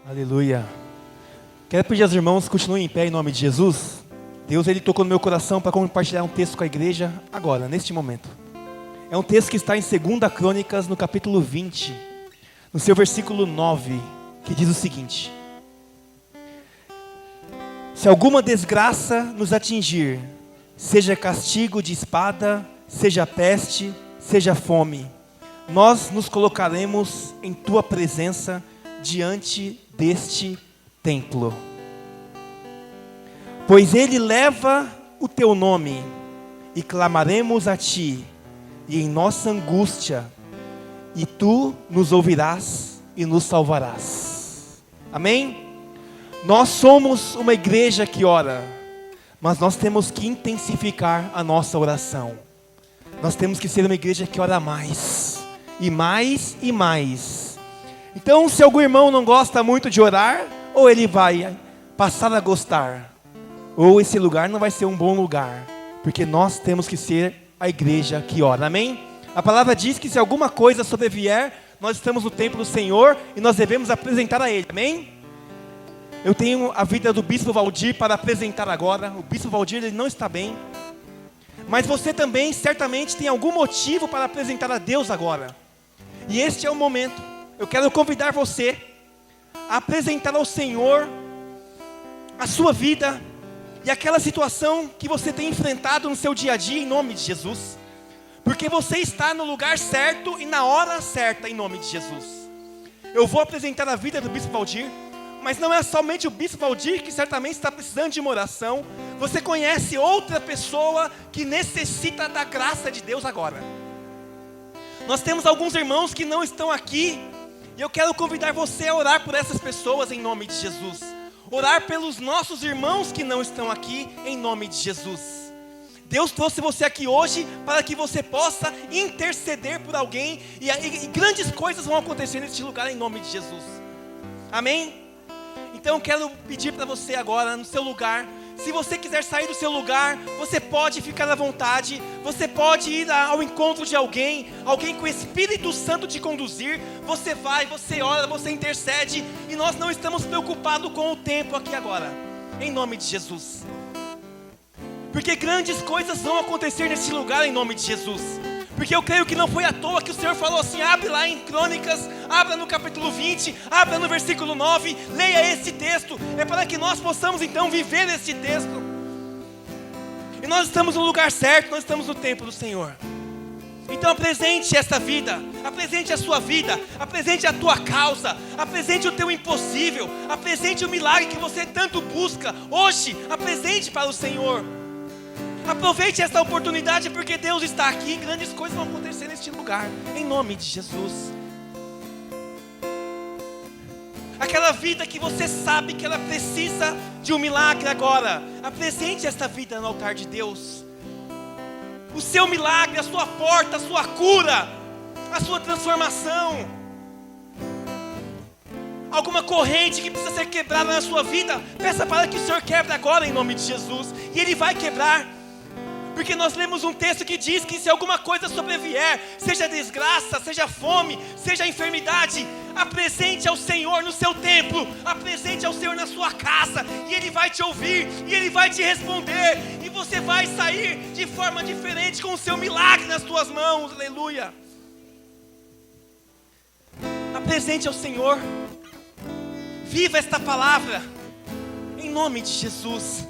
Aleluia. Quero pedir aos irmãos, continuem em pé em nome de Jesus. Deus, Ele tocou no meu coração para compartilhar um texto com a igreja agora, neste momento. É um texto que está em 2 Crônicas, no capítulo 20, no seu versículo 9, que diz o seguinte: se alguma desgraça nos atingir, seja castigo de espada, seja peste, seja fome, nós nos colocaremos em Tua presença diante deste templo. Pois Ele leva o Teu nome, e clamaremos a Ti, e em nossa angústia, e Tu nos ouvirás e nos salvarás. Amém? Nós somos uma igreja que ora, mas nós temos que intensificar a nossa oração. Nós temos que ser uma igreja que ora mais, e mais, e mais. Então, se algum irmão não gosta muito de orar, ou ele vai passar a gostar, ou esse lugar não vai ser um bom lugar, porque nós temos que ser a igreja que ora, amém? A palavra diz que se alguma coisa sobrevier, nós estamos no templo do Senhor, e nós devemos apresentar a Ele, amém? Eu tenho a vida do Bispo Valdir para apresentar agora. O Bispo Valdir, ele não está bem, mas você também certamente tem algum motivo para apresentar a Deus agora, e este é o momento. Eu quero convidar você a apresentar ao Senhor a sua vida e aquela situação que você tem enfrentado no seu dia a dia, em nome de Jesus, porque você está no lugar certo e na hora certa, em nome de Jesus. Eu vou apresentar a vida do Bispo Valdir, mas não é somente o Bispo Valdir que certamente está precisando de uma oração. Você conhece outra pessoa que necessita da graça de Deus agora. Nós temos alguns irmãos que não estão aqui, e eu quero convidar você a orar por essas pessoas em nome de Jesus. Orar pelos nossos irmãos que não estão aqui em nome de Jesus. Deus trouxe você aqui hoje para que você possa interceder por alguém, e grandes coisas vão acontecer neste lugar em nome de Jesus. Amém? Então eu quero pedir para você agora, no seu lugar, se você quiser sair do seu lugar, você pode ficar à vontade. Você pode ir ao encontro de alguém com o Espírito Santo te conduzir. Você vai, você ora, você intercede, e nós não estamos preocupados com o tempo aqui agora, em nome de Jesus, porque grandes coisas vão acontecer nesse lugar em nome de Jesus. Porque eu creio que não foi à toa que o Senhor falou assim: abre lá em Crônicas, abra no capítulo 20, abra no versículo 9, leia esse texto. É para que nós possamos então viver esse texto. E nós estamos no lugar certo, nós estamos no templo do Senhor. Então apresente esta vida, apresente a sua vida, apresente a tua causa, apresente o teu impossível, apresente o milagre que você tanto busca. Hoje, apresente para o Senhor. Aproveite esta oportunidade, porque Deus está aqui e grandes coisas vão acontecer neste lugar, em nome de Jesus. Aquela vida que você sabe que ela precisa de um milagre agora, apresente esta vida no altar de Deus. O seu milagre, a sua porta, a sua cura, a sua transformação. Alguma corrente que precisa ser quebrada na sua vida, peça para que o Senhor quebre agora em nome de Jesus, e Ele vai quebrar. Porque nós lemos um texto que diz que se alguma coisa sobrevier, seja desgraça, seja fome, seja enfermidade, apresente ao Senhor no seu templo, apresente ao Senhor na sua casa, e Ele vai te ouvir, e Ele vai te responder, e você vai sair de forma diferente com o seu milagre nas suas mãos, aleluia. Apresente ao Senhor, viva esta palavra, em nome de Jesus.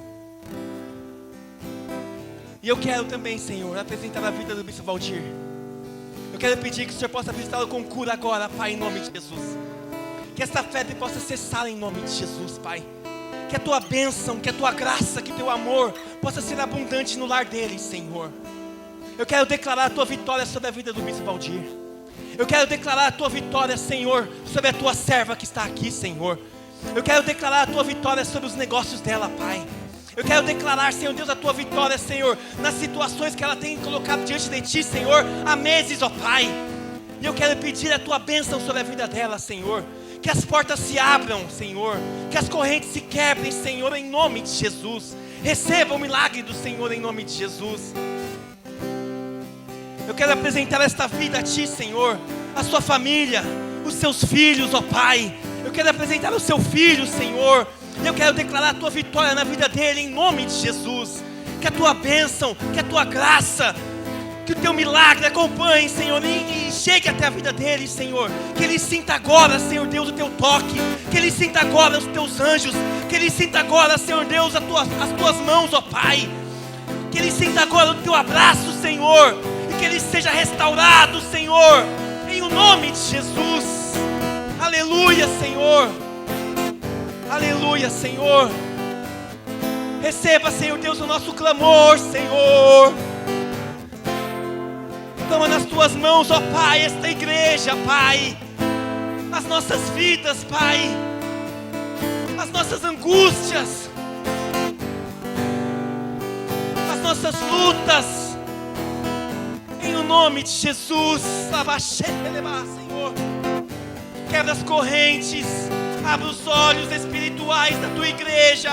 E eu quero também, Senhor, apresentar a vida do Bispo Valdir. Eu quero pedir que o Senhor possa visitá-lo com cura agora, Pai, em nome de Jesus. Que esta febre possa cessar em nome de Jesus, Pai. Que a Tua bênção, que a Tua graça, que o Teu amor possa ser abundante no lar dele, Senhor. Eu quero declarar a Tua vitória sobre a vida do Bispo Valdir. Eu quero declarar a Tua vitória, Senhor, sobre a Tua serva que está aqui, Senhor. Eu quero declarar a Tua vitória sobre os negócios dela, Pai. Eu quero declarar, Senhor Deus, a Tua vitória, Senhor, nas situações que ela tem colocado diante de Ti, Senhor, há meses, ó Pai. E eu quero pedir a Tua bênção sobre a vida dela, Senhor. Que as portas se abram, Senhor. Que as correntes se quebrem, Senhor, em nome de Jesus. Receba o milagre do Senhor em nome de Jesus. Eu quero apresentar esta vida a Ti, Senhor, a sua família, os seus filhos, ó Pai. Eu quero apresentar o seu filho, Senhor. Eu quero declarar a tua vitória na vida dele, em nome de Jesus. Que a tua bênção, que a tua graça, que o teu milagre acompanhe, Senhor, e chegue até a vida dele, Senhor. Que ele sinta agora, Senhor Deus, o teu toque. Que ele sinta agora os teus anjos. Que ele sinta agora, Senhor Deus, as tuas mãos, ó Pai. Que ele sinta agora o teu abraço, Senhor. E que ele seja restaurado, Senhor, em o nome de Jesus. Aleluia, Senhor. Aleluia, Senhor. Receba, Senhor Deus, o nosso clamor, Senhor. Toma nas tuas mãos, ó Pai, esta igreja, Pai. As nossas vidas, Pai. As nossas angústias. As nossas lutas. Em o nome de Jesus. Senhor. Quebra as correntes. Abra os olhos espirituais da tua igreja.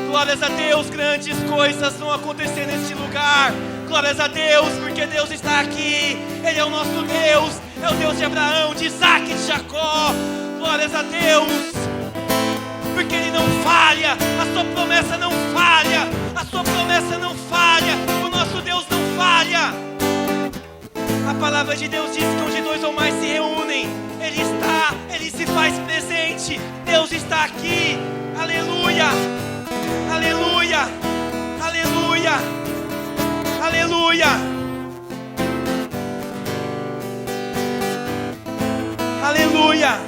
Glórias a Deus, grandes coisas vão acontecer neste lugar. Glórias a Deus, porque Deus está aqui. Ele é o nosso Deus. É o Deus de Abraão, de Isaac e de Jacó. Glórias a Deus, porque Ele não falha. A sua promessa não falha. A sua promessa não falha. O nosso Deus não falha. A palavra de Deus diz que onde dois ou mais se reúnem, Ele está, Ele se faz presente. Deus está aqui. Aleluia. Aleluia, aleluia, aleluia, aleluia.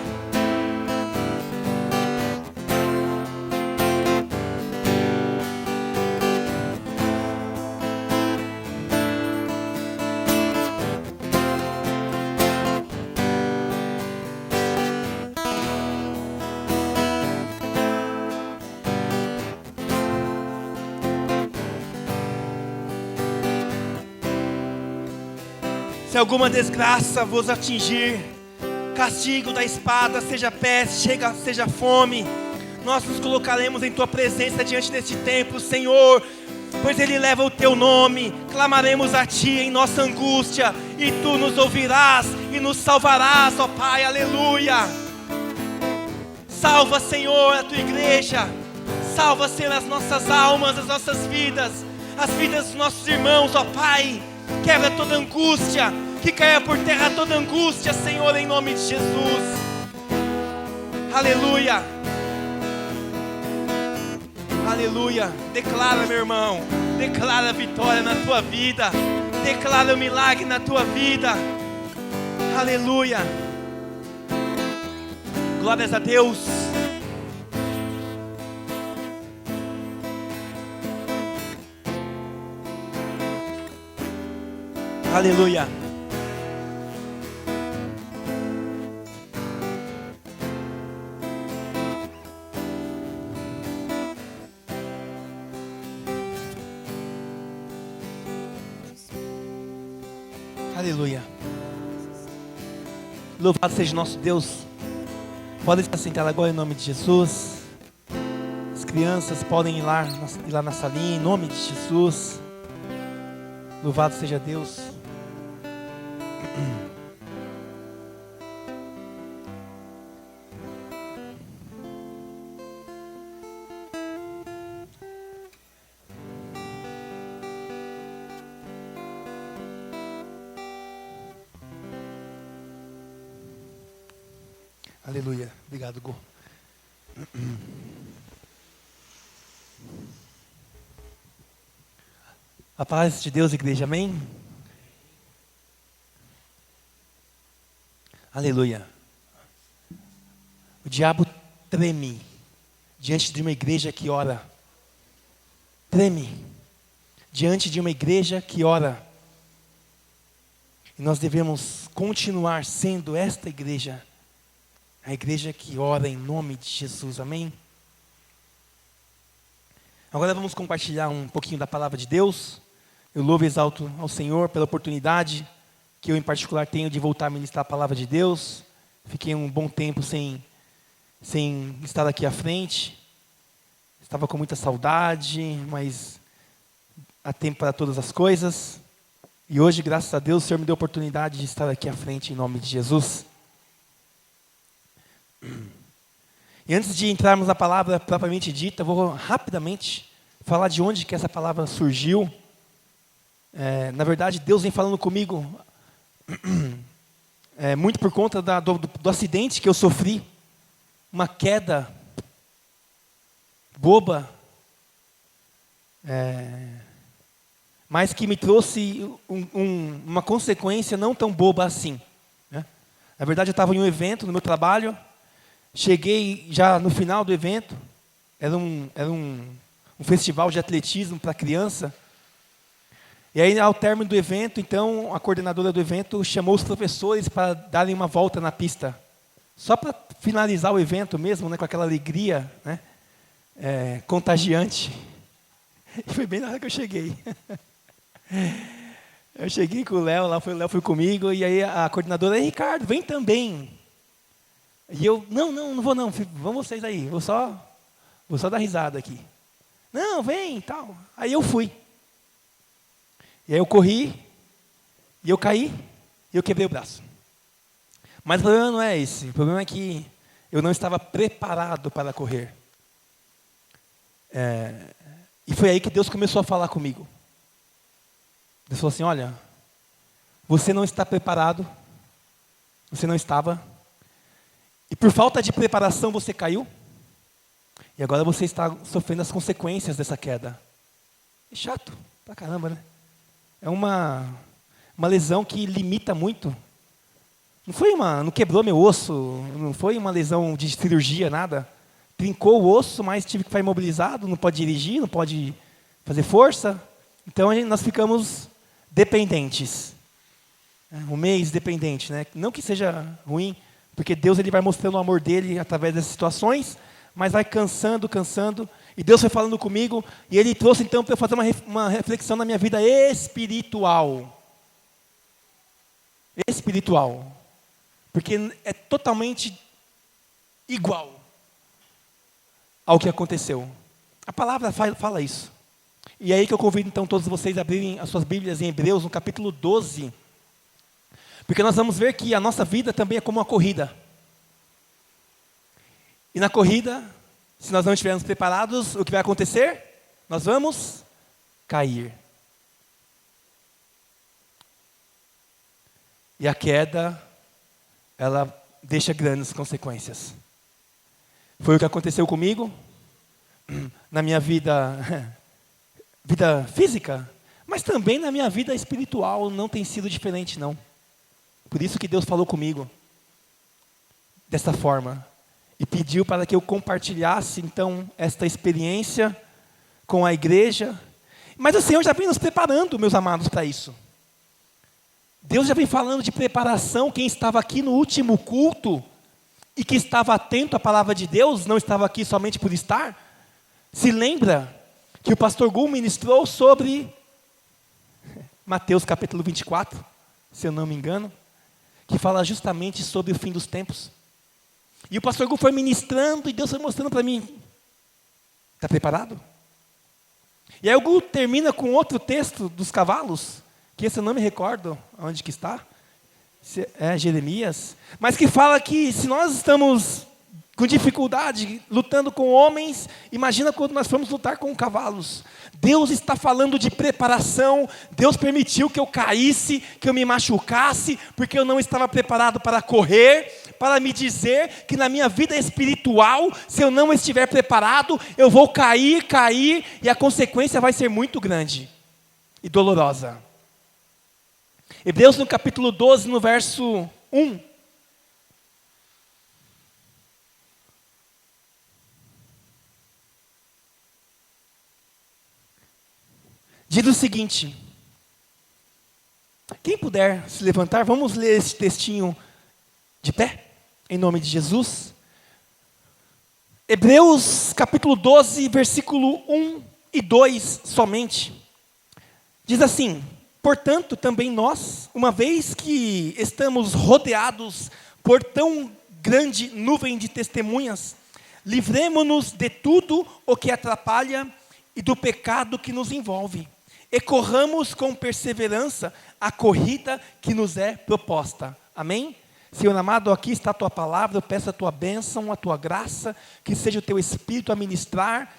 Se alguma desgraça vos atingir, castigo da espada, seja peste, seja fome, nós nos colocaremos em tua presença diante deste templo, Senhor, pois Ele leva o teu nome. Clamaremos a ti em nossa angústia, e tu nos ouvirás e nos salvarás, ó Pai, aleluia. Salva, Senhor, a tua igreja. Salva, Senhor, as nossas almas, as nossas vidas, as vidas dos nossos irmãos, ó Pai. Quebra toda angústia, que caia por terra toda angústia, Senhor, em nome de Jesus. Aleluia. Aleluia. Declara, meu irmão, declara a vitória na tua vida. Declara o milagre na tua vida. Aleluia. Glórias a Deus. Aleluia. Aleluia. Louvado seja nosso Deus. Podem estar sentados agora em nome de Jesus. As crianças podem ir lá na salinha em nome de Jesus. Louvado seja Deus. Aleluia. Obrigado, Gu. A paz de Deus, igreja, amém? Aleluia. O diabo treme diante de uma igreja que ora. Treme diante de uma igreja que ora. E nós devemos continuar sendo esta igreja. A igreja que ora em nome de Jesus, amém? Agora vamos compartilhar um pouquinho da palavra de Deus. Eu louvo e exalto ao Senhor pela oportunidade que eu em particular tenho de voltar a ministrar a palavra de Deus. Fiquei um bom tempo sem estar aqui à frente. Estava com muita saudade, mas há tempo para todas as coisas. E hoje, graças a Deus, o Senhor me deu a oportunidade de estar aqui à frente em nome de Jesus. E antes de entrarmos na palavra propriamente dita, eu vou rapidamente falar de onde que essa palavra surgiu. Na verdade, Deus vem falando comigo muito por conta do acidente que eu sofri. Uma queda boba, mas que me trouxe uma consequência não tão boba assim, né? Na verdade, eu estava em um evento no meu trabalho, cheguei já no final do evento, era um festival de atletismo para criança, e aí ao término do evento, então, a coordenadora do evento chamou os professores para darem uma volta na pista, só para finalizar o evento mesmo, né, com aquela alegria, né, contagiante. E foi bem na hora que eu cheguei. Eu cheguei com o Léo, o Léo foi comigo, e aí a coordenadora, Ricardo, vem também. E eu, não vou não, vão vocês aí, vou só dar risada aqui. Não, vem e tal. Aí eu fui. E aí eu corri, e eu caí, e eu quebrei o braço. Mas o problema não é esse, o problema é que eu não estava preparado para correr. E foi aí que Deus começou a falar comigo. Deus falou assim, olha, você não está preparado, você não estava, e por falta de preparação você caiu, e agora você está sofrendo as consequências dessa queda. É chato pra caramba, né? É uma lesão que limita muito. Não quebrou meu osso, não foi uma lesão de cirurgia, nada. Trincou o osso, mas tive que ficar imobilizado, não pode dirigir, não pode fazer força. Então nós ficamos dependentes. Um mês dependente, né? Não que seja ruim, porque Deus ele vai mostrando o amor dele através dessas situações, mas vai cansando. E Deus foi falando comigo, e Ele trouxe então para eu fazer uma reflexão na minha vida espiritual. Espiritual. Porque é totalmente igual ao que aconteceu. A palavra fala isso. E é aí que eu convido então todos vocês a abrirem as suas Bíblias em Hebreus, no capítulo 12. Porque nós vamos ver que a nossa vida também é como uma corrida. E na corrida, se nós não estivermos preparados, o que vai acontecer? Nós vamos cair. E a queda, ela deixa grandes consequências. Foi o que aconteceu comigo, na minha vida física, mas também na minha vida espiritual não tem sido diferente, não. Por isso que Deus falou comigo, dessa forma, e pediu para que eu compartilhasse, então, esta experiência com a igreja. Mas o Senhor já vem nos preparando, meus amados, para isso. Deus já vem falando de preparação. Quem estava aqui no último culto e que estava atento à palavra de Deus, não estava aqui somente por estar, se lembra que o pastor Gu ministrou sobre Mateus capítulo 24, se eu não me engano, que fala justamente sobre o fim dos tempos. E o pastor Gu foi ministrando e Deus foi mostrando para mim, está preparado? E aí o Gu termina com outro texto dos cavalos, que esse eu não me recordo onde que está, é Jeremias, mas que fala que se nós estamos com dificuldade, lutando com homens, imagina quando nós formos lutar com cavalos. Deus está falando de preparação. Deus permitiu que eu caísse, que eu me machucasse, porque eu não estava preparado para correr, para me dizer que na minha vida espiritual, se eu não estiver preparado, eu vou cair, e a consequência vai ser muito grande e dolorosa. Hebreus no capítulo 12, no verso 1. Diz o seguinte, quem puder se levantar, vamos ler esse textinho de pé, em nome de Jesus. Hebreus capítulo 12, versículo 1 e 2 somente. Diz assim, portanto também nós, uma vez que estamos rodeados por tão grande nuvem de testemunhas, livremo-nos de tudo o que atrapalha e do pecado que nos envolve. E corramos com perseverança a corrida que nos é proposta. Amém? Senhor amado, aqui está a tua palavra, eu peço a tua bênção, a tua graça, que seja o teu Espírito a ministrar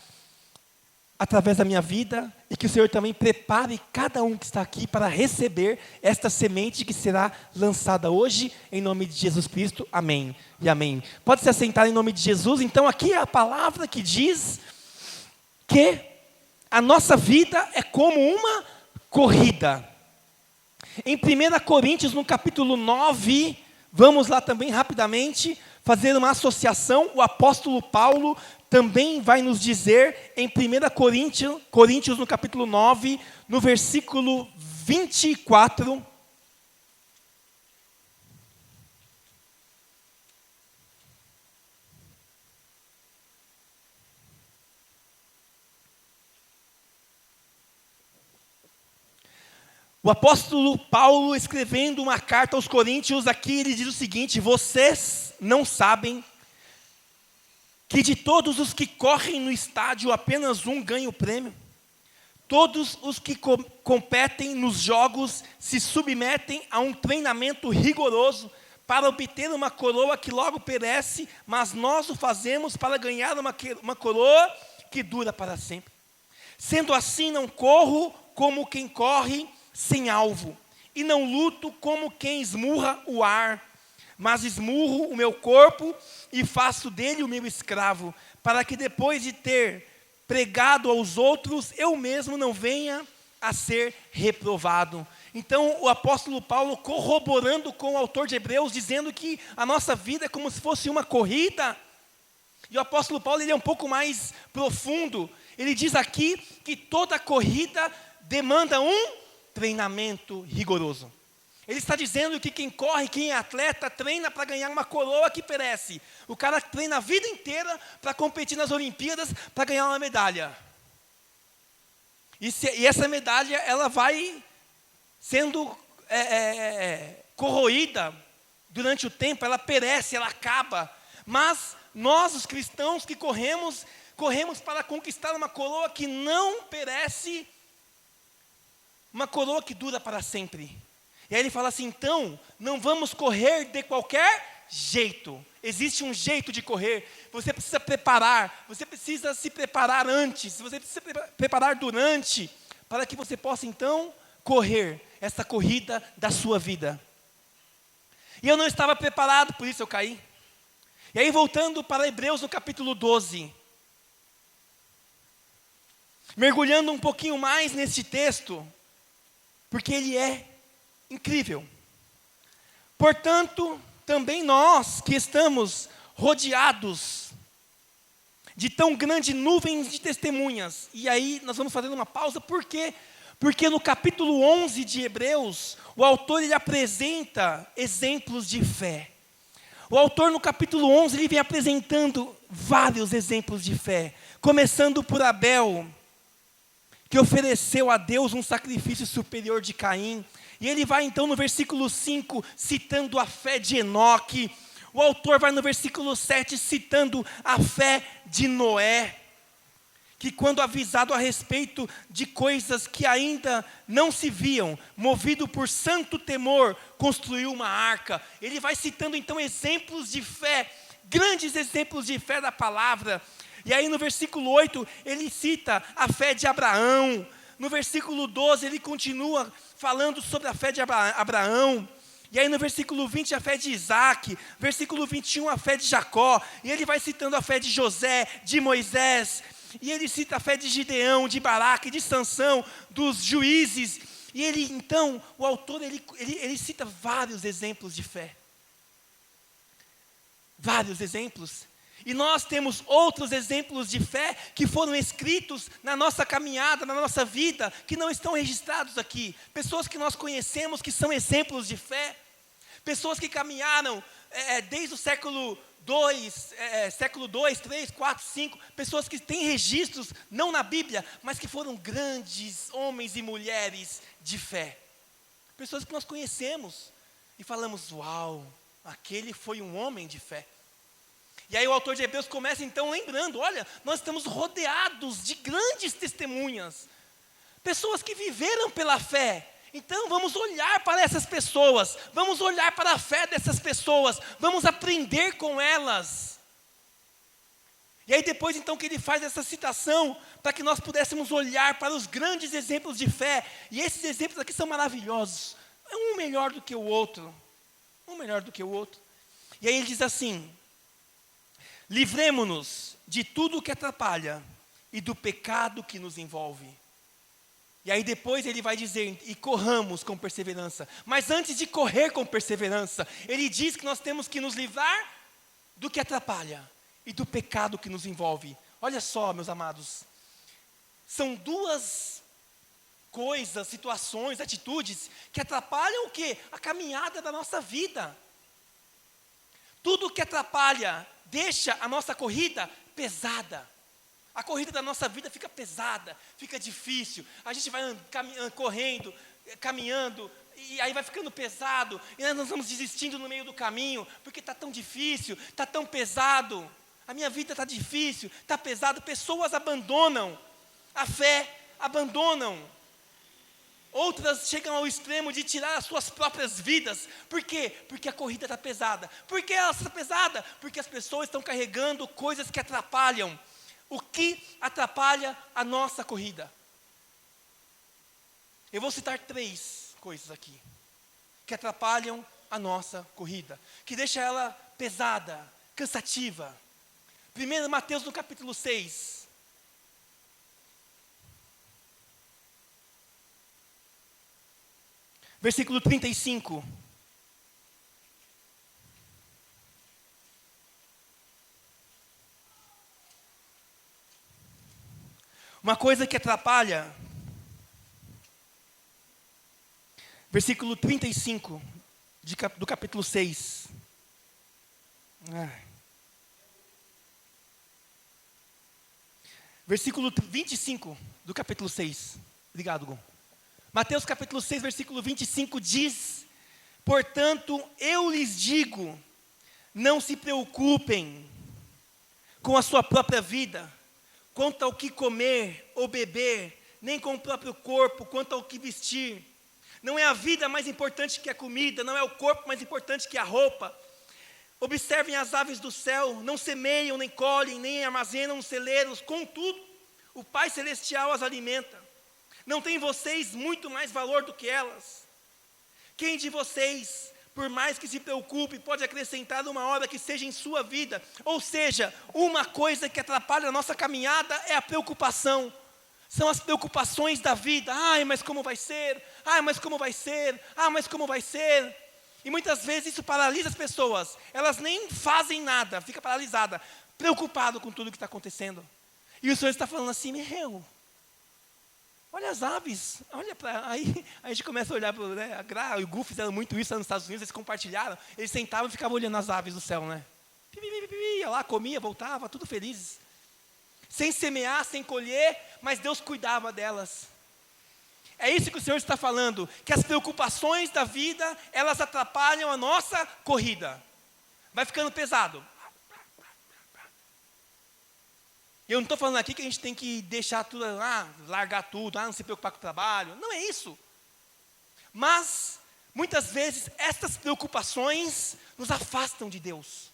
através da minha vida, e que o Senhor também prepare cada um que está aqui para receber esta semente que será lançada hoje, em nome de Jesus Cristo, amém e amém. Pode se assentar em nome de Jesus. Então aqui é a palavra que diz que a nossa vida é como uma corrida. Em 1 Coríntios, no capítulo 9, vamos lá também rapidamente, fazer uma associação. O apóstolo Paulo também vai nos dizer, em 1 Coríntios, no capítulo 9, no versículo 24, o apóstolo Paulo, escrevendo uma carta aos Coríntios, aqui ele diz o seguinte: vocês não sabem que de todos os que correm no estádio, apenas um ganha o prêmio? Todos os que competem nos jogos se submetem a um treinamento rigoroso para obter uma coroa que logo perece, mas nós o fazemos para ganhar uma coroa que dura para sempre. Sendo assim, não corro como quem corre sem alvo, e não luto como quem esmurra o ar, mas esmurro o meu corpo e faço dele o meu escravo, para que depois de ter pregado aos outros, eu mesmo não venha a ser reprovado. Então o apóstolo Paulo, corroborando com o autor de Hebreus, dizendo que a nossa vida é como se fosse uma corrida. E o apóstolo Paulo, ele é um pouco mais profundo. Ele diz aqui que toda corrida demanda um treinamento rigoroso. Ele está dizendo que quem corre, quem é atleta, treina para ganhar uma coroa que perece. O cara treina a vida inteira para competir nas Olimpíadas, para ganhar uma medalha. E essa medalha, ela vai sendo corroída durante o tempo, ela perece, ela acaba. Mas nós, os cristãos que corremos para conquistar uma coroa que não perece, uma coroa que dura para sempre. E aí ele fala assim: então, não vamos correr de qualquer jeito. Existe um jeito de correr. Você precisa preparar, você precisa se preparar antes, você precisa se preparar durante, para que você possa então correr essa corrida da sua vida. E eu não estava preparado, por isso eu caí. E aí voltando para Hebreus no capítulo 12, mergulhando um pouquinho mais nesse texto, porque ele é incrível. Portanto, também nós que estamos rodeados de tão grande nuvem de testemunhas. E aí nós vamos fazer uma pausa, por quê? Porque no capítulo 11 de Hebreus, o autor ele apresenta exemplos de fé. O autor no capítulo 11, ele vem apresentando vários exemplos de fé. Começando por Abel, que ofereceu a Deus um sacrifício superior de Caim. E ele vai então no versículo 5, citando a fé de Enoque. O autor vai no versículo 7, citando a fé de Noé, que quando avisado a respeito de coisas que ainda não se viam, movido por santo temor, construiu uma arca. Ele vai citando então exemplos de fé, grandes exemplos de fé da palavra. E aí no versículo 8, ele cita a fé de Abraão. No versículo 12, ele continua falando sobre a fé de Abraão. E aí no versículo 20, a fé de Isaac. Versículo 21, a fé de Jacó. E ele vai citando a fé de José, de Moisés. E ele cita a fé de Gideão, de Baraque, de Sansão, dos juízes. E ele, então, o autor, ele cita vários exemplos de fé. Vários exemplos. E nós temos outros exemplos de fé que foram escritos na nossa caminhada, na nossa vida, que não estão registrados aqui. Pessoas que nós conhecemos que são exemplos de fé. Pessoas que caminharam desde o século 2, século 2, 3, 4, 5. Pessoas que têm registros, não na Bíblia, mas que foram grandes homens e mulheres de fé. Pessoas que nós conhecemos e falamos: uau, aquele foi um homem de fé. E aí o autor de Hebreus começa então lembrando: olha, nós estamos rodeados de grandes testemunhas. Pessoas que viveram pela fé. Então vamos olhar para essas pessoas, vamos olhar para a fé dessas pessoas, vamos aprender com elas. E aí depois então que ele faz essa citação, para que nós pudéssemos olhar para os grandes exemplos de fé, e esses exemplos aqui são maravilhosos, um melhor do que o outro, um melhor do que o outro. E aí ele diz assim: livremo-nos de tudo que atrapalha e do pecado que nos envolve. E aí depois ele vai dizer, e corramos com perseverança. Mas antes de correr com perseverança, ele diz que nós temos que nos livrar do que atrapalha e do pecado que nos envolve. Olha só, meus amados, são duas coisas, situações, atitudes que atrapalham o quê? A caminhada da nossa vida. Tudo que atrapalha deixa a nossa corrida pesada. A corrida da nossa vida fica pesada, fica difícil. A gente vai correndo, caminhando, e aí vai ficando pesado. E nós vamos desistindo no meio do caminho, porque está tão difícil, está tão pesado. A minha vida está difícil, está pesado. Pessoas abandonam a fé, abandonam. Outras chegam ao extremo de tirar as suas próprias vidas. Por quê? Porque a corrida está pesada. Por que ela está pesada? Porque as pessoas estão carregando coisas que atrapalham. O que atrapalha a nossa corrida? Eu vou citar 3 coisas aqui, que atrapalham a nossa corrida, que deixa ela pesada, cansativa. Primeiro, Mateus no capítulo 6. Versículo 35. Uma coisa que atrapalha, versículo 35 do capítulo 6. Versículo 25 do capítulo 6. Obrigado, Gon. Mateus capítulo 6, versículo 25 diz: portanto, eu lhes digo, não se preocupem com a sua própria vida, quanto ao que comer ou beber, nem com o próprio corpo, quanto ao que vestir. Não é a vida mais importante que a comida, não é o corpo mais importante que a roupa. Observem as aves do céu, não semeiam, nem colhem, nem armazenam nos celeiros, contudo, o Pai Celestial as alimenta. Não tem vocês muito mais valor do que elas? Quem de vocês, por mais que se preocupe, pode acrescentar uma hora que seja em sua vida? Ou seja, uma coisa que atrapalha a nossa caminhada é a preocupação. São as preocupações da vida. Ai, mas como vai ser? Ai, mas como vai ser? Ah, mas como vai ser? E muitas vezes isso paralisa as pessoas. Elas nem fazem nada, fica paralisada, preocupado com tudo que está acontecendo. E o Senhor está falando assim: meu, olha as aves, olha para aí. A gente começa a olhar para, né, a Gra e o Gu fizeram muito isso lá nos Estados Unidos. Eles compartilharam, eles sentavam e ficavam olhando as aves do céu, né? Ia lá, comia, voltava, tudo felizes, sem semear, sem colher, mas Deus cuidava delas. É isso que o Senhor está falando, que as preocupações da vida, elas atrapalham a nossa corrida. Vai ficando pesado. Eu não estou falando aqui que a gente tem que deixar tudo lá, largar tudo, não se preocupar com o trabalho. Não é isso. Mas, muitas vezes, essas preocupações nos afastam de Deus.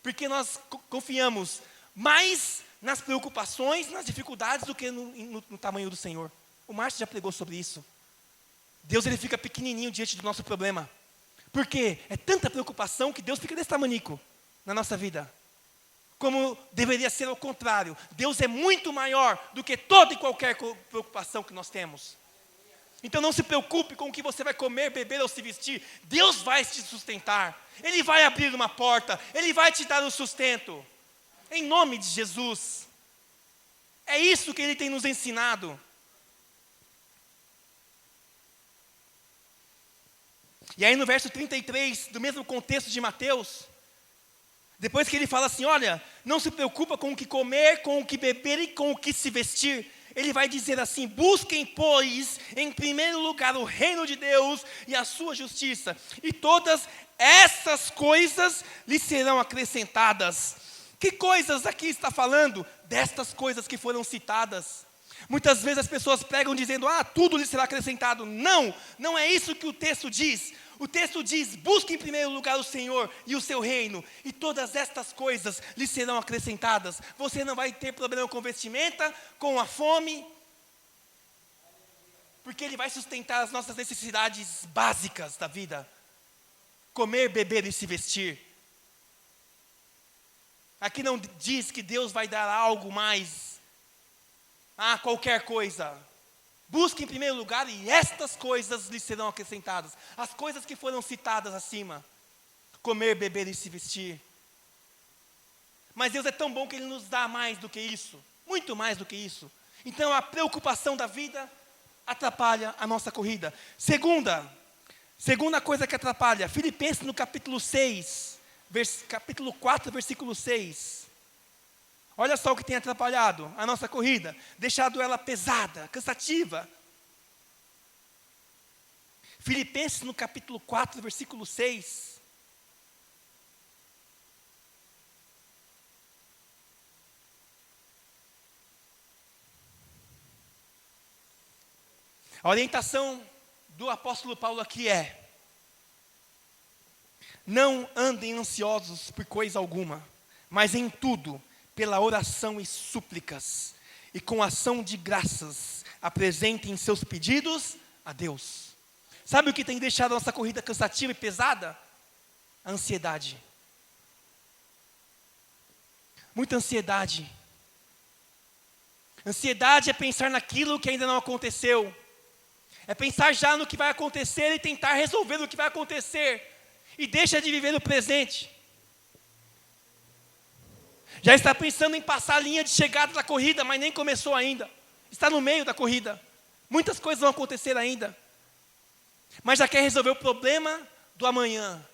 Porque nós confiamos mais nas preocupações, nas dificuldades, do que no tamanho do Senhor. O Márcio já pregou sobre isso. Deus, ele fica pequenininho diante do nosso problema. Por quê? É tanta preocupação que Deus fica desse tamanico na nossa vida. Como deveria ser ao contrário. Deus é muito maior do que toda e qualquer preocupação que nós temos. Então não se preocupe com o que você vai comer, beber ou se vestir. Deus vai te sustentar. Ele vai abrir uma porta. Ele vai te dar o sustento. Em nome de Jesus. É isso que Ele tem nos ensinado. E aí no verso 33, do mesmo contexto de Mateus, depois que ele fala assim, olha, não se preocupa com o que comer, com o que beber e com o que se vestir. Ele vai dizer assim, busquem, pois, em primeiro lugar o reino de Deus e a sua justiça. E todas essas coisas lhes serão acrescentadas. Que coisas aqui está falando? Destas coisas que foram citadas. Muitas vezes as pessoas pregam dizendo, tudo lhe será acrescentado. Não, não é isso que o texto diz. O texto diz, busque em primeiro lugar o Senhor e o seu reino, e todas estas coisas lhe serão acrescentadas. Você não vai ter problema com vestimenta, com a fome, porque Ele vai sustentar as nossas necessidades básicas da vida. Comer, beber e se vestir. Aqui não diz que Deus vai dar algo mais, qualquer coisa. Busque em primeiro lugar e estas coisas lhe serão acrescentadas. As coisas que foram citadas acima. Comer, beber e se vestir. Mas Deus é tão bom que Ele nos dá mais do que isso. Muito mais do que isso. Então a preocupação da vida atrapalha a nossa corrida. Segunda coisa que atrapalha. Filipenses no capítulo 6. Capítulo 4, versículo 6. Olha só o que tem atrapalhado a nossa corrida, deixado ela pesada, cansativa. Filipenses no capítulo 4, versículo 6. A orientação do apóstolo Paulo aqui é: não andem ansiosos por coisa alguma, mas em tudo, pela oração e súplicas, e com ação de graças, apresentem seus pedidos a Deus. Sabe o que tem deixado a nossa corrida cansativa e pesada? A ansiedade. Muita ansiedade. Ansiedade é pensar naquilo que ainda não aconteceu. É pensar já no que vai acontecer e tentar resolver o que vai acontecer. E deixa de viver o presente. Já está pensando em passar a linha de chegada da corrida, mas nem começou ainda. Está no meio da corrida. Muitas coisas vão acontecer ainda. Mas já quer resolver o problema do amanhã.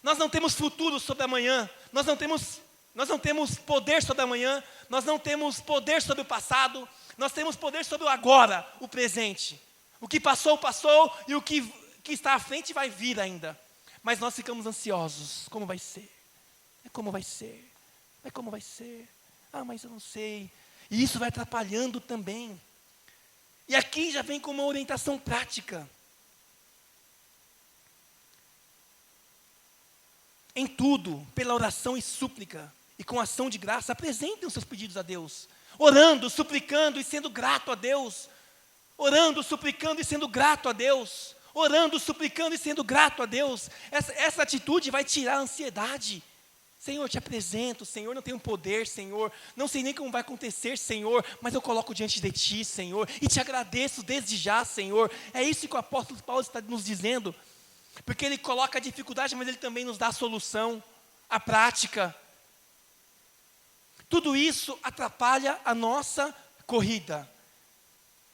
Nós não temos futuro sobre amanhã. Nós não temos poder sobre amanhã. Nós não temos poder sobre o passado. Nós temos poder sobre o agora, o presente. O que passou, passou. E o que está à frente vai vir ainda. Mas nós ficamos ansiosos. Como vai ser? Como vai ser? Como vai ser? Mas eu não sei. E isso vai atrapalhando também. E aqui já vem com uma orientação prática. Em tudo, pela oração e súplica, e com ação de graça, apresentem os seus pedidos a Deus. Orando, suplicando e sendo grato a Deus. Orando, suplicando e sendo grato a Deus. Orando, suplicando e sendo grato a Deus. Essa atitude vai tirar a ansiedade. Senhor, te apresento, Senhor, não tenho poder, Senhor, não sei nem como vai acontecer, Senhor, mas eu coloco diante de Ti, Senhor, e te agradeço desde já, Senhor. É isso que o apóstolo Paulo está nos dizendo, porque ele coloca a dificuldade, mas ele também nos dá a solução, a prática. Tudo isso atrapalha a nossa corrida.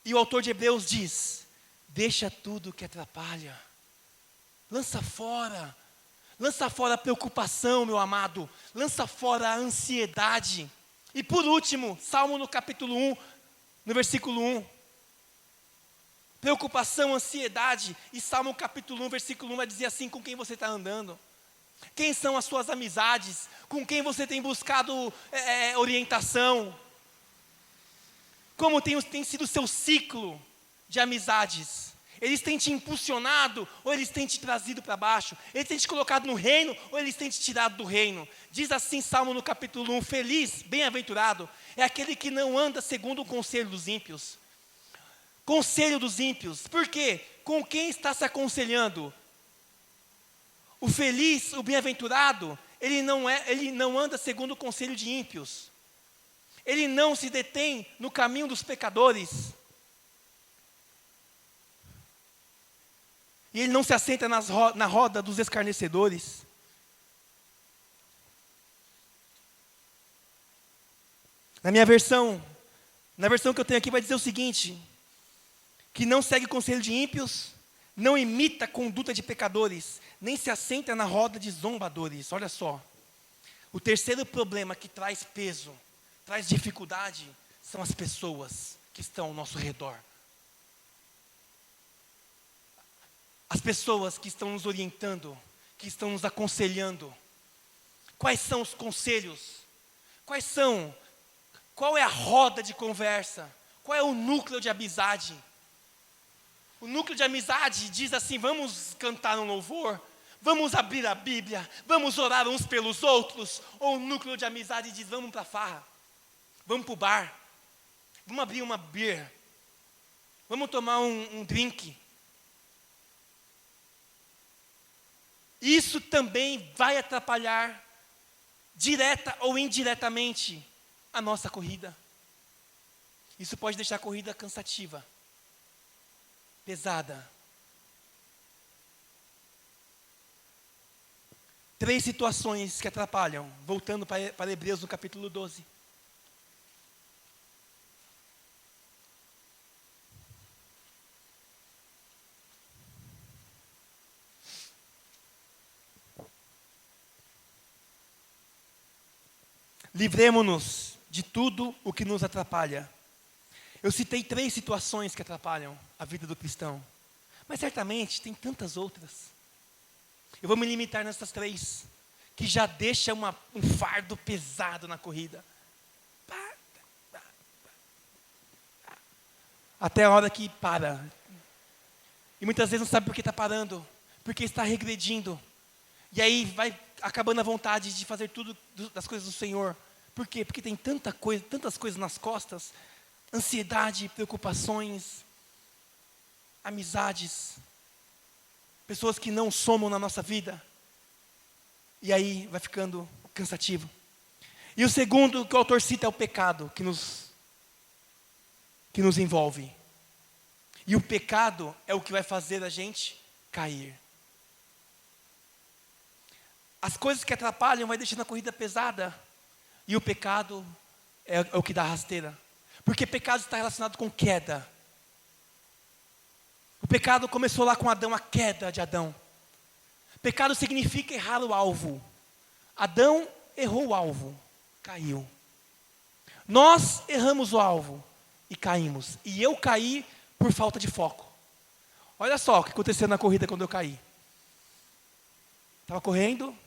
E o autor de Hebreus diz: deixa tudo que atrapalha, lança fora a preocupação, meu amado. Lança fora a ansiedade. E por último, Salmo no capítulo 1, no versículo 1. Preocupação, ansiedade. E Salmo capítulo 1, versículo 1 vai dizer assim: com quem você está andando? Quem são as suas amizades? Com quem você tem buscado orientação? Como tem sido o seu ciclo de amizades? Eles têm te impulsionado ou eles têm te trazido para baixo? Eles têm te colocado no reino ou eles têm te tirado do reino? Diz assim Salmo no capítulo 1, feliz, bem-aventurado, é aquele que não anda segundo o conselho dos ímpios. Conselho dos ímpios, por quê? Com quem está se aconselhando? O feliz, o bem-aventurado, ele não anda segundo o conselho de ímpios. Ele não se detém no caminho dos pecadores. E ele não se assenta na roda dos escarnecedores. Na versão que eu tenho aqui vai dizer o seguinte: que não segue o conselho de ímpios, não imita a conduta de pecadores, nem se assenta na roda de zombadores. Olha só, o terceiro problema que traz peso, traz dificuldade, são as pessoas que estão ao nosso redor. As pessoas que estão nos orientando, que estão nos aconselhando. Quais são os conselhos? Qual é a roda de conversa? Qual é o núcleo de amizade? O núcleo de amizade diz assim: vamos cantar um louvor, vamos abrir a Bíblia, vamos orar uns pelos outros. Ou o núcleo de amizade diz: vamos para a farra, vamos para o bar, vamos abrir uma beer, vamos tomar um drink. Isso também vai atrapalhar, direta ou indiretamente, a nossa corrida. Isso pode deixar a corrida cansativa, pesada. 3 situações que atrapalham, voltando para Hebreus no capítulo 12. Livremo-nos de tudo o que nos atrapalha. Eu citei 3 situações que atrapalham a vida do cristão, mas certamente tem tantas outras. Eu vou me limitar nessas 3, que já deixa um fardo pesado na corrida. Até a hora que para. E muitas vezes não sabe por que está parando, porque está regredindo. E aí vai acabando a vontade de fazer tudo das coisas do Senhor. Por quê? Porque tem tantas coisas nas costas. Ansiedade, preocupações, amizades, pessoas que não somam na nossa vida. E aí vai ficando cansativo. E o segundo que o autor cita é o pecado que nos envolve. E o pecado é o que vai fazer a gente cair. As coisas que atrapalham vai deixando a corrida pesada. E o pecado é o que dá rasteira. Porque pecado está relacionado com queda. O pecado começou lá com Adão, a queda de Adão. Pecado significa errar o alvo. Adão errou o alvo, caiu. Nós erramos o alvo e caímos. E eu caí por falta de foco. Olha só o que aconteceu na corrida quando eu caí. Estava correndo,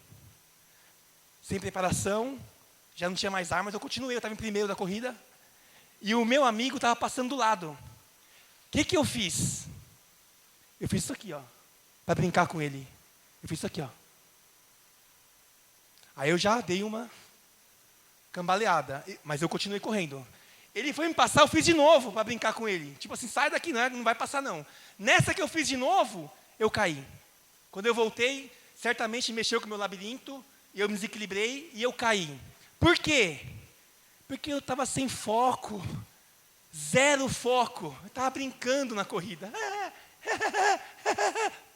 sem preparação, já não tinha mais armas, eu continuei, eu estava em primeiro da corrida. E o meu amigo estava passando do lado. O que eu fiz? Eu fiz isso aqui, ó, para brincar com ele. Eu fiz isso aqui, ó. Aí eu já dei uma cambaleada, mas eu continuei correndo. Ele foi me passar, eu fiz de novo para brincar com ele. Tipo assim, sai daqui, não vai passar não. Nessa que eu fiz de novo, eu caí. Quando eu voltei, certamente mexeu com o meu labirinto, e eu me desequilibrei e eu caí. Por quê? Porque eu estava sem foco, 0 foco. Eu estava brincando na corrida.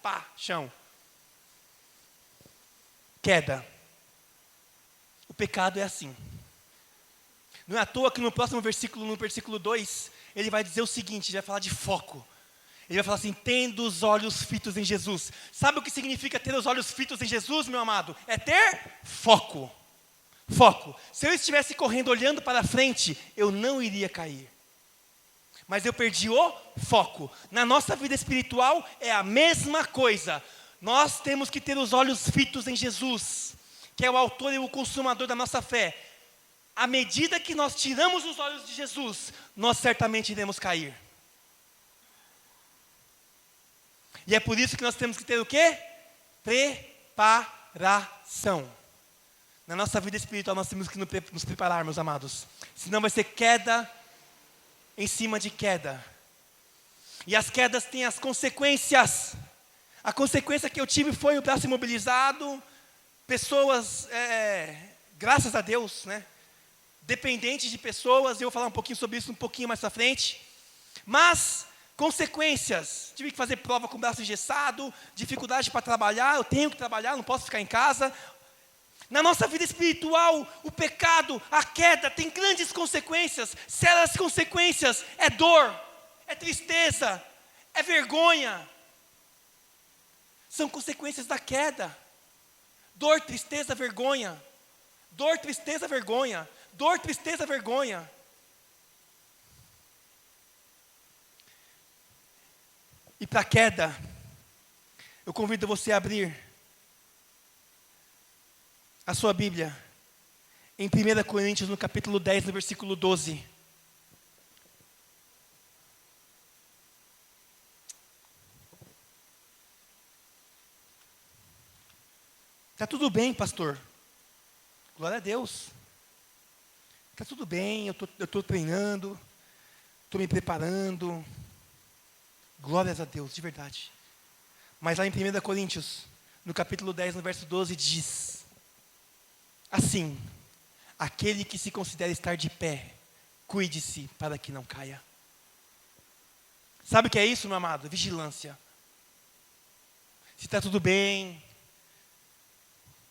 Pá, chão. Queda. O pecado é assim. Não é à toa que no próximo versículo, no versículo 2, ele vai dizer o seguinte, ele vai falar de foco. Ele vai falar assim: tendo os olhos fitos em Jesus. Sabe o que significa ter os olhos fitos em Jesus, meu amado? É ter foco. Foco. Se eu estivesse correndo olhando para frente, eu não iria cair. Mas eu perdi o foco. Na nossa vida espiritual é a mesma coisa. Nós temos que ter os olhos fitos em Jesus, que é o autor e o consumador da nossa fé. À medida que nós tiramos os olhos de Jesus, nós certamente iremos cair. E é por isso que nós temos que ter o quê? Preparação. Na nossa vida espiritual nós temos que nos preparar, meus amados. Senão vai ser queda em cima de queda. E as quedas têm as consequências. A consequência que eu tive foi o braço imobilizado. Pessoas, graças a Deus, né? Dependentes de pessoas. Eu vou falar um pouquinho sobre isso um pouquinho mais pra frente. Mas consequências. Tive que fazer prova com o braço engessado. Dificuldade para trabalhar. Eu tenho que trabalhar, não posso ficar em casa. Na nossa vida espiritual, o pecado, a queda tem grandes consequências. Sérias consequências, é dor, é tristeza, é vergonha. São consequências da queda. Dor, tristeza, vergonha. Dor, tristeza, vergonha. Dor, tristeza, vergonha. E para a queda, eu convido você a abrir a sua Bíblia em 1 Coríntios, no capítulo 10, no versículo 12. Está tudo bem, pastor. Glória a Deus. Está tudo bem, eu estou treinando, estou me preparando. Glórias a Deus, de verdade. Mas lá em 1 Coríntios, no capítulo 10, no verso 12, diz: assim, aquele que se considera estar de pé, cuide-se para que não caia. Sabe o que é isso, meu amado? Vigilância. Se está tudo bem,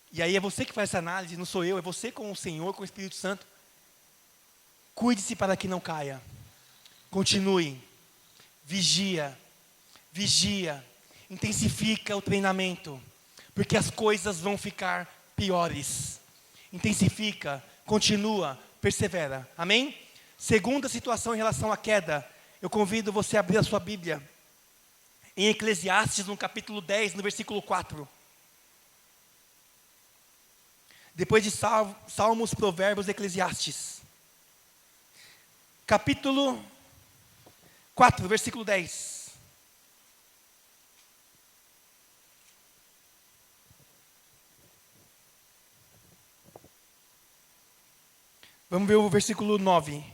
e aí é você que faz essa análise, não sou eu, é você com o Senhor, com o Espírito Santo. Cuide-se para que não caia. Continue. Vigia. Intensifica o treinamento, porque as coisas vão ficar piores. Intensifica, continua, persevera. Amém? Segunda situação em relação à queda, eu convido você a abrir a sua Bíblia em Eclesiastes, no capítulo 10, no versículo 4. Depois de Salmos, Provérbios, Eclesiastes. Capítulo 4, versículo 10. Vamos ver o versículo 9.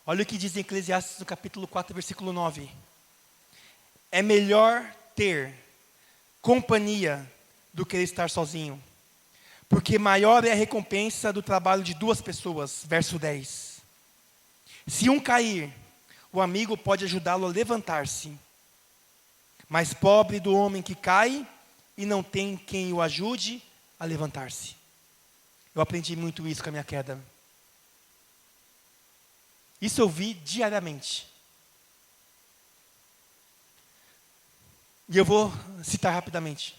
Olha o que diz em Eclesiastes, no capítulo 4, versículo 9. É melhor ter companhia do que estar sozinho, porque maior é a recompensa do trabalho de duas pessoas. Verso 10. Se um cair, o amigo pode ajudá-lo a levantar-se. Mas pobre do homem que cai e não tem quem o ajude a levantar-se. Eu aprendi muito isso com a minha queda. Isso eu vi diariamente. E eu vou citar rapidamente.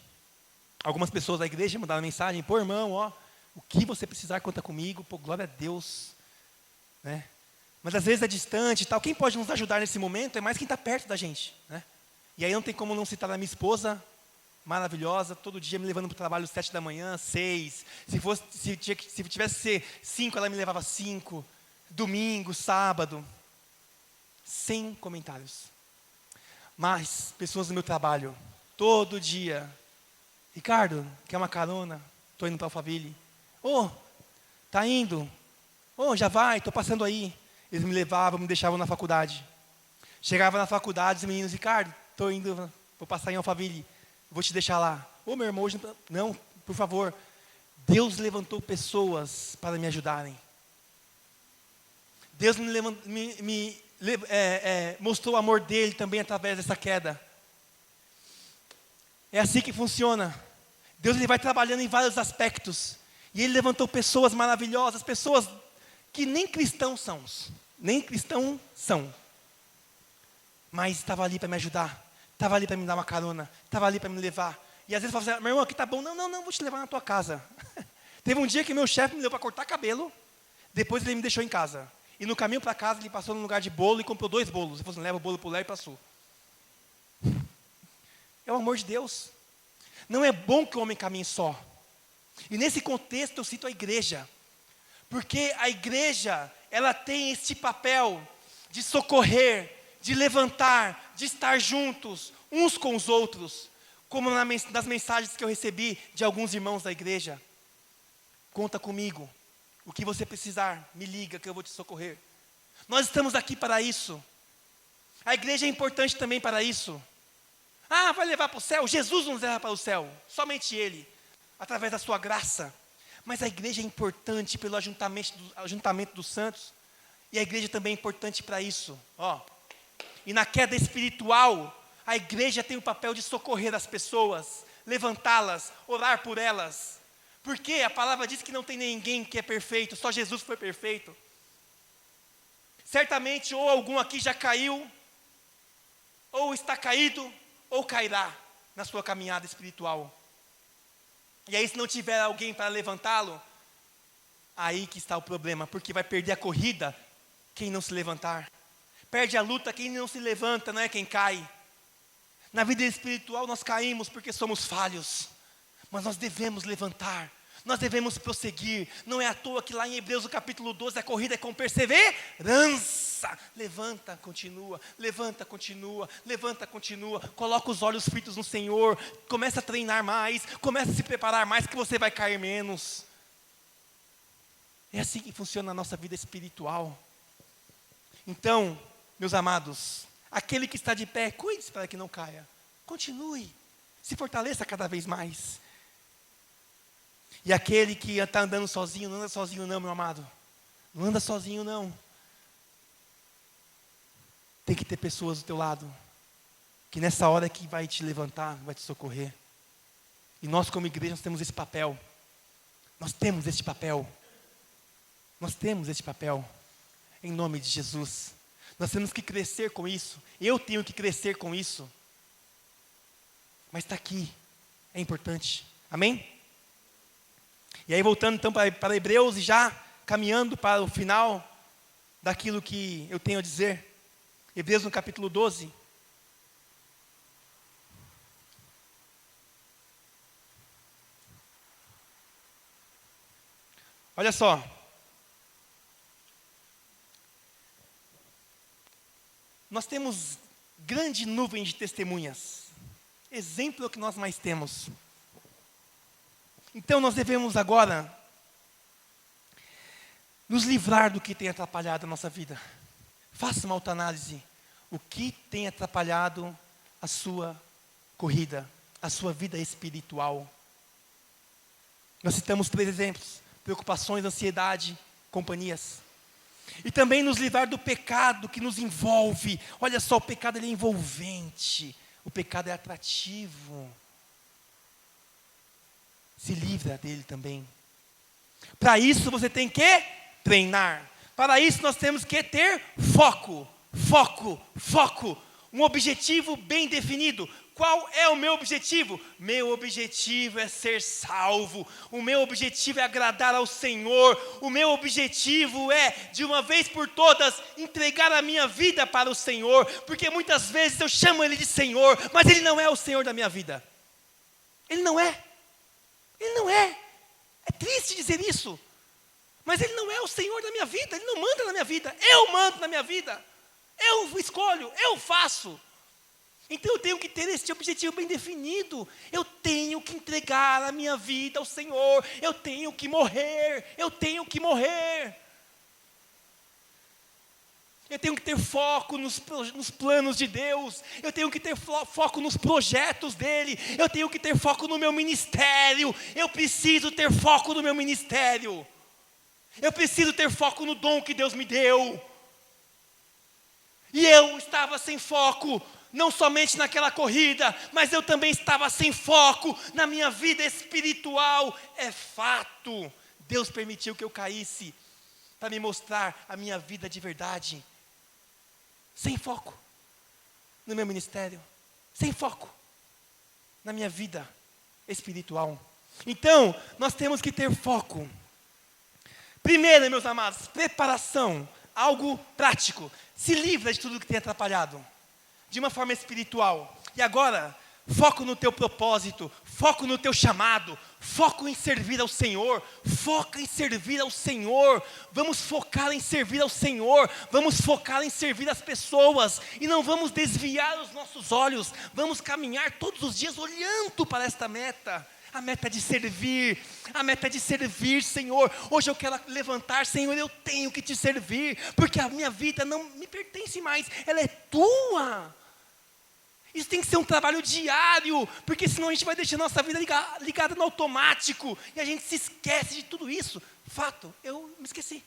Algumas pessoas da igreja mandaram mensagem: pô, irmão, ó, o que você precisar, conta comigo. Pô, glória a Deus. Né? Mas às vezes é distante e tal. Quem pode nos ajudar nesse momento é mais quem está perto da gente. Né? E aí não tem como não citar a minha esposa, maravilhosa, todo dia me levando para o trabalho às 7 da manhã, 6. Se tivesse que ser 5, ela me levava 5. Domingo, sábado. Sem comentários. Mas pessoas do meu trabalho, todo dia: Ricardo, quer uma carona? Estou indo para Alphaville. Tá indo? Já vai, estou passando aí. Eles me levavam, me deixavam na faculdade. Chegava na faculdade, os meninos: Ricardo, estou indo, vou passar em Alphaville, vou te deixar lá. Meu irmão, hoje não, por favor. Deus levantou pessoas para me ajudarem. Deus mostrou o amor dele também através dessa queda. É assim que funciona. Deus, ele vai trabalhando em vários aspectos. E ele levantou pessoas maravilhosas, pessoas que nem cristãos são. Mas estava ali para me ajudar, estava ali para me dar uma carona, estava ali para me levar. E às vezes eu falo assim: meu irmão, aqui tá bom. Não, vou te levar na tua casa. Teve um dia que meu chefe me deu para cortar cabelo, depois ele me deixou em casa. E no caminho para casa ele passou num lugar de bolo e comprou 2 bolos. Ele falou assim: leva o bolo para o Léo e passou. É o amor de Deus. Não é bom que o homem caminhe só. E nesse contexto eu cito a igreja. Porque a igreja, ela tem este papel de socorrer, de levantar, de estar juntos, uns com os outros. Como nas mensagens que eu recebi de alguns irmãos da igreja. Conta comigo. O que você precisar, me liga que eu vou te socorrer. Nós estamos aqui para isso. A igreja é importante também para isso. Vai levar para o céu? Jesus nos leva para o céu. Somente Ele. Através da sua graça. Mas a igreja é importante pelo ajuntamento dos santos. E a igreja também é importante para isso. E na queda espiritual, a igreja tem o papel de socorrer as pessoas, levantá-las, orar por elas. Porque a palavra diz que não tem ninguém que é perfeito, só Jesus foi perfeito. Certamente ou algum aqui já caiu, ou está caído, ou cairá na sua caminhada espiritual. E aí, se não tiver alguém para levantá-lo, aí que está o problema, porque vai perder a corrida quem não se levantar. Perde a luta quem não se levanta, não é quem cai. Na vida espiritual nós caímos porque somos falhos, mas nós devemos levantar. Nós devemos prosseguir. Não é à toa que lá em Hebreus, no capítulo 12, a corrida é com perseverança. Levanta, continua. Levanta, continua. Levanta, continua. Coloca os olhos fitos no Senhor. Começa a treinar mais. Começa a se preparar mais, que você vai cair menos. É assim que funciona a nossa vida espiritual. Então, meus amados, aquele que está de pé, cuide-se para que não caia. Continue, se fortaleça cada vez mais. E aquele que está andando sozinho, não anda sozinho não, meu amado. Não anda sozinho não. Tem que ter pessoas do teu lado, que nessa hora que vai te levantar, vai te socorrer. E nós como igreja, nós temos esse papel. Nós temos esse papel. Nós temos esse papel. Em nome de Jesus. Nós temos que crescer com isso. Eu tenho que crescer com isso. Mas está aqui. É importante. Amém? E aí voltando então para Hebreus e já caminhando para o final daquilo que eu tenho a dizer. Hebreus no capítulo 12. Olha só. Nós temos grande nuvem de testemunhas. Exemplo é o que nós mais temos. Então nós devemos agora nos livrar do que tem atrapalhado a nossa vida. Faça uma autoanálise. O que tem atrapalhado a sua corrida, a sua vida espiritual? Nós citamos 3 exemplos: preocupações, ansiedade, companhias. E também nos livrar do pecado que nos envolve. Olha só, o pecado ele é envolvente. O pecado é atrativo. Se livra dele também. Para isso você tem que treinar. Para isso nós temos que ter foco. Foco, foco. Um objetivo bem definido. Qual é o meu objetivo? Meu objetivo é ser salvo. O meu objetivo é agradar ao Senhor. O meu objetivo é, de uma vez por todas, entregar a minha vida para o Senhor. Porque muitas vezes eu chamo Ele de Senhor, mas Ele não é o Senhor da minha vida. Ele não é. Ele não é. É triste dizer isso. Mas Ele não é o Senhor da minha vida. Ele não manda na minha vida. Eu mando na minha vida. Eu escolho, eu faço. Então eu tenho que ter esse objetivo bem definido. Eu tenho que entregar a minha vida ao Senhor. Eu tenho que morrer. Eu tenho que morrer. Eu tenho que ter foco nos planos de Deus. Eu tenho que ter foco nos projetos dEle. Eu tenho que ter foco no meu ministério. Eu preciso ter foco no meu ministério. Eu preciso ter foco no dom que Deus me deu. E eu estava sem foco, não somente naquela corrida, mas eu também estava sem foco na minha vida espiritual. É fato. Deus permitiu que eu caísse para me mostrar a minha vida de verdade. Sem foco no meu ministério, sem foco na minha vida espiritual. Então, nós temos que ter foco. Primeiro, meus amados, preparação, algo prático. Se livra de tudo que tem atrapalhado, de uma forma espiritual. E agora, foco no teu propósito, foco no teu chamado, foco em servir ao Senhor, foca em servir ao Senhor. Vamos focar em servir ao Senhor, vamos focar em servir as pessoas, e não vamos desviar os nossos olhos, vamos caminhar todos os dias olhando para esta meta. A meta de servir, a meta de servir, Senhor. Hoje eu quero levantar, Senhor, eu tenho que te servir, porque a minha vida não me pertence mais, ela é tua. Isso tem que ser um trabalho diário, porque senão a gente vai deixar nossa vida ligada no automático, e a gente se esquece de tudo isso. Fato, eu me esqueci.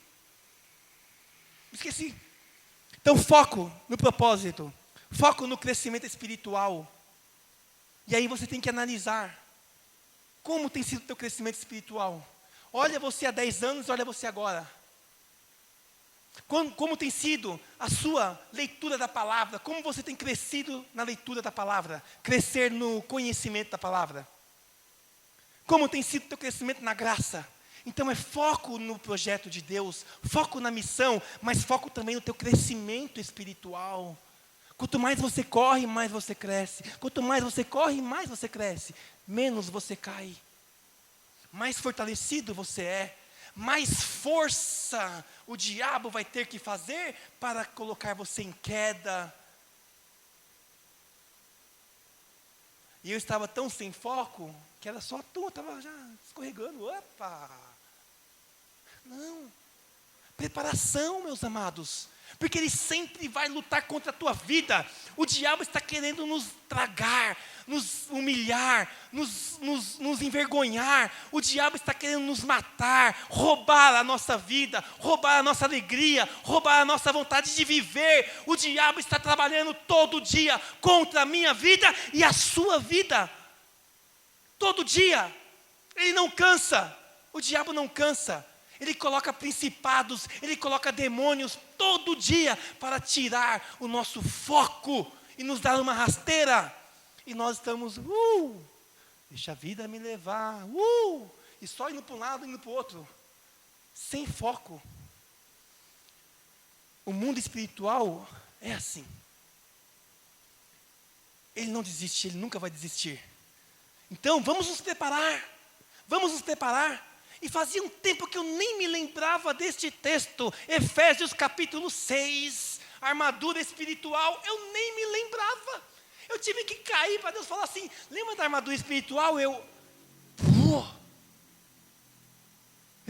Então foco no propósito, foco no crescimento espiritual. E aí você tem que analisar como tem sido o teu crescimento espiritual. Olha você há 10 anos e olha você agora. Como tem sido a sua leitura da palavra? Como você tem crescido na leitura da palavra? Crescer no conhecimento da palavra? Como tem sido o teu crescimento na graça? Então é foco no projeto de Deus, foco na missão, mas foco também no teu crescimento espiritual. Quanto mais você corre, mais você cresce. Quanto mais você corre, mais você cresce. Menos você cai. mais fortalecido você é, mais força o diabo vai ter que fazer para colocar você em queda. E eu estava tão sem foco, que era só eu estava já escorregando. Opa! Não. Preparação, meus amados. Porque ele sempre vai lutar contra a tua vida. O diabo está querendo nos tragar, nos humilhar, nos envergonhar. O diabo está querendo nos matar, roubar a nossa vida, roubar a nossa alegria, roubar a nossa vontade de viver. O diabo está trabalhando todo dia contra a minha vida e a sua vida. Todo dia. Ele não cansa. O diabo não cansa. Ele coloca principados, ele coloca demônios todo dia para tirar o nosso foco e nos dar uma rasteira. E nós estamos, deixa a vida me levar, e só indo para um lado e indo para o outro, sem foco. O mundo espiritual é assim. Ele não desiste, ele nunca vai desistir. Então vamos nos preparar, E fazia um tempo que eu nem me lembrava deste texto, Efésios capítulo 6, armadura espiritual, eu nem me lembrava. Eu tive que cair para Deus falar assim, lembra da armadura espiritual? Eu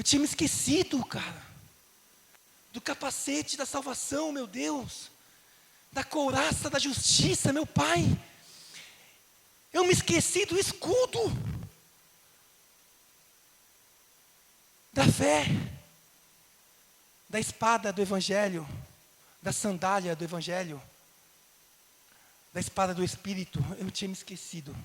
tinha me esquecido, cara, do capacete da salvação, meu Deus, da couraça da justiça, meu Pai. Eu me esqueci do escudo da fé, da espada do Evangelho, da sandália do Evangelho, da espada do Espírito. Eu tinha me esquecido.